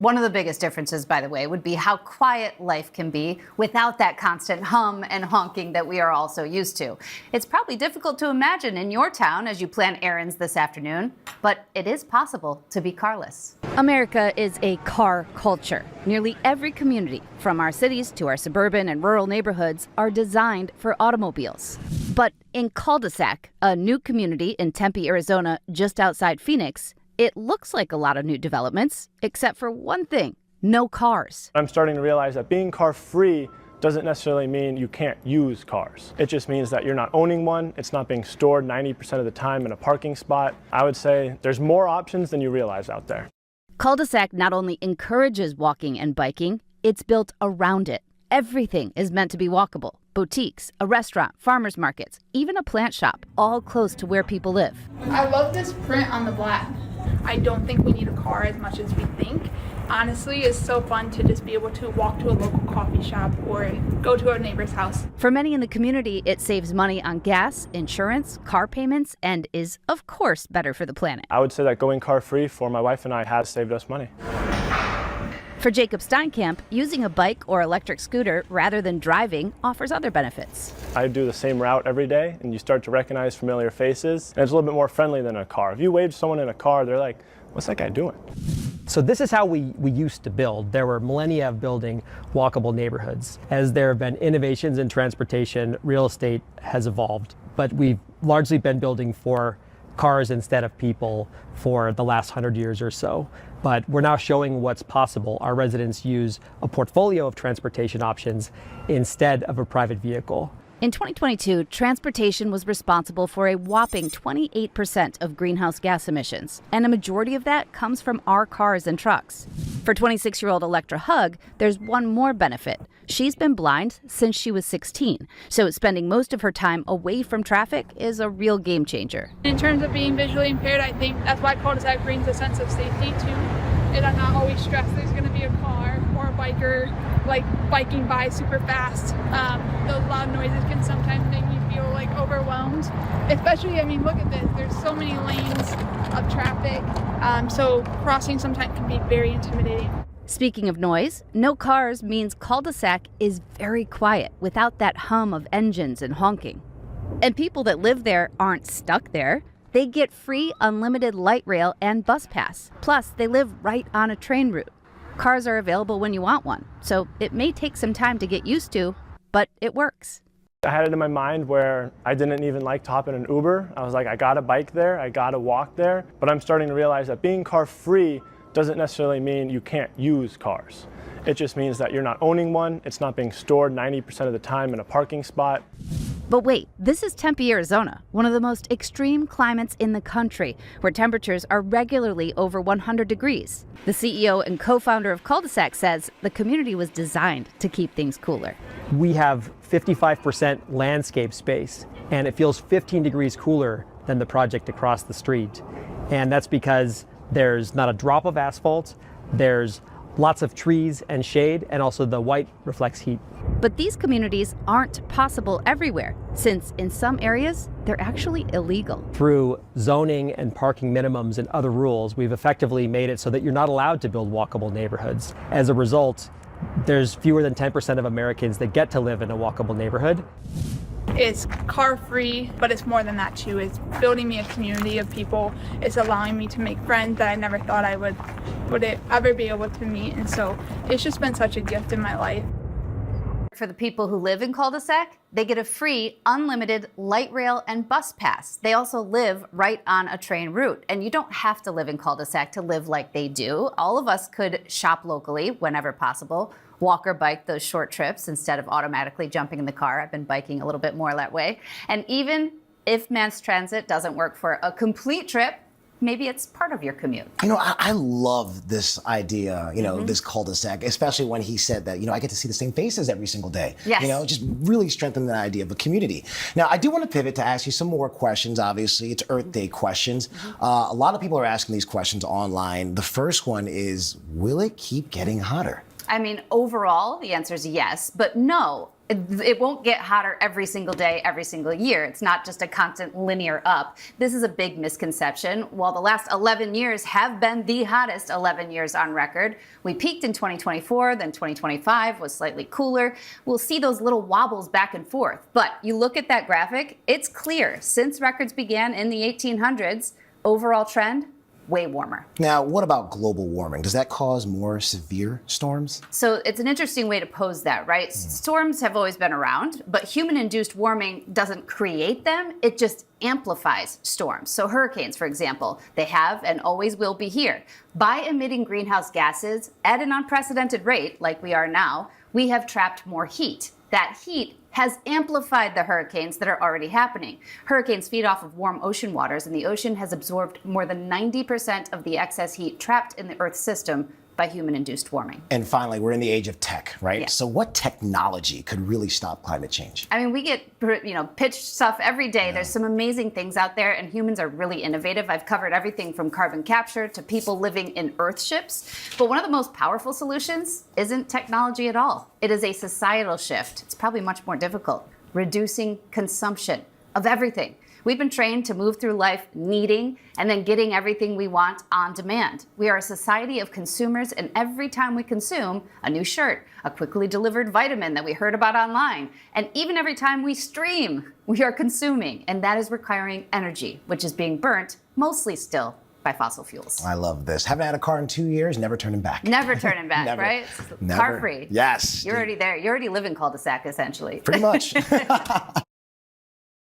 One of the biggest differences, by the way, would be how quiet life can be without that constant hum and honking that we are all so used to. It's probably difficult to imagine in your town as you plan errands this afternoon, but it is possible to be carless. America is a car culture. Nearly every community, from our cities to our suburban and rural neighborhoods, are designed for automobiles. But in Cul-de-sac, a new community in Tempe, Arizona, just outside Phoenix, it looks like a lot of new developments, except for one thing: no cars. I'm starting to realize that being car-free doesn't necessarily mean you can't use cars. It just means that you're not owning one, it's not being stored 90% of the time in a parking spot. I would say there's more options than you realize out there. Cul-de-sac not only encourages walking and biking, it's built around it. Everything is meant to be walkable. Boutiques, a restaurant, farmers markets, even a plant shop, all close to where people live. I love this print on the black. I don't think we need a car as much as we think. Honestly, it's so fun to just be able to walk to a local coffee shop or go to a neighbor's house. For many in the community, it saves money on gas, insurance, car payments, and is, of course, better for the planet. I would say that going car-free for my wife and I has saved us money. For Jacob Steinkamp, using a bike or electric scooter rather than driving offers other benefits. I do the same route every day, and you start to recognize familiar faces, and it's a little bit more friendly than a car. If you wave someone in a car, they're like, what's that guy doing? So this is how we used to build. There were millennia of building walkable neighborhoods. As there have been innovations in transportation, real estate has evolved. But we've largely been building for cars instead of people for the last 100 years or so. But we're now showing what's possible. Our residents use a portfolio of transportation options instead of a private vehicle. In 2022, transportation was responsible for a whopping 28% of greenhouse gas emissions, and a majority of that comes from our cars and trucks. For 26-year-old Electra Hug, there's one more benefit. She's been blind since she was 16, so spending most of her time away from traffic is a real game changer. In terms of being visually impaired, I think that's why cul-de-sac brings a sense of safety too. And I'm not always stressed there's going to be a car or a biker like biking by super fast. Those loud noises can sometimes make me feel like overwhelmed. Especially, I mean, look at this. There's so many lanes of traffic. So crossing sometimes can be very intimidating. Speaking of noise, no cars means cul-de-sac is very quiet without that hum of engines and honking. And people that live there aren't stuck there. They get free unlimited light rail and bus pass. Plus, they live right on a train route. Cars are available when you want one, so it may take some time to get used to, but it works. I had it in my mind where I didn't even like to hop in an Uber. I was like, I gotta bike there, I gotta walk there. But I'm starting to realize that being car-free doesn't necessarily mean you can't use cars. It just means that you're not owning one, it's not being stored 90% of the time in a parking spot. But wait, this is Tempe, Arizona, one of the most extreme climates in the country, where temperatures are regularly over 100 degrees. The CEO and co-founder of Cul-de-sac says the community was designed to keep things cooler. We have 55% landscape space, and it feels 15 degrees cooler than the project across the street. And that's because there's not a drop of asphalt, there's lots of trees and shade, and also the white reflects heat. But these communities aren't possible everywhere, since in some areas, they're actually illegal. Through zoning and parking minimums and other rules, we've effectively made it so that you're not allowed to build walkable neighborhoods. As a result, there's fewer than 10% of Americans that get to live in a walkable neighborhood. It's car-free, but it's more than that too. It's building me a community of people. It's allowing me to make friends that I never thought I would ever be able to meet. And so it's just been such a gift in my life. For the people who live in cul-de-sac, they get a free, unlimited light rail and bus pass. They also live right on a train route. And you don't have to live in cul-de-sac to live like they do. All of us could shop locally whenever possible, walk or bike those short trips instead of automatically jumping in the car. I've been biking a little bit more that way. And even if mass transit doesn't work for a complete trip, maybe it's part of your commute. You know, I love this idea, this cul-de-sac, especially when he said that, I get to see the same faces every single day. Yes. Just really strengthen the idea of a community. Now, I do want to pivot to ask you some more questions, obviously. It's Earth Day questions. A lot of people are asking these questions online. The first one is, will it keep getting hotter? I mean, overall, the answer is yes, but no. It won't get hotter every single day, every single year. It's not just a constant linear up. This is a big misconception. While the last 11 years have been the hottest 11 years on record, we peaked in 2024, then 2025 was slightly cooler. We'll see those little wobbles back and forth. But you look at that graphic, it's clear. Since records began in the 1800s, overall trend, way warmer. Now, what about global warming? Does that cause more severe storms? So it's an interesting way to pose that, right? Storms have always been around, but human-induced warming doesn't create them, it just amplifies storms. So hurricanes, for example, they have and always will be here. By emitting greenhouse gases at an unprecedented rate, like we are now, we have trapped more heat. That heat has amplified the hurricanes that are already happening. Hurricanes feed off of warm ocean waters, and the ocean has absorbed more than 90% of the excess heat trapped in the Earth's system by human-induced warming. And finally, we're in the age of tech, right? Yeah. So what technology could really stop climate change? I mean, we get pitched stuff every day. There's some amazing things out there, and humans are really innovative. I've covered everything from carbon capture to people living in Earth ships. But one of the most powerful solutions isn't technology at all. It is a societal shift. It's probably much more difficult. Reducing consumption of everything. We've been trained to move through life needing and then getting everything we want on demand. We are a society of consumers, and every time we consume a new shirt, a quickly delivered vitamin that we heard about online, and even every time we stream, we are consuming, and that is requiring energy, which is being burnt mostly still by fossil fuels. I love this. Haven't had a car in 2 years, never turning back. Never turning back, Never. right? Never. Car free. Yes. You're already there. You already live in cul-de-sac, essentially. Pretty much.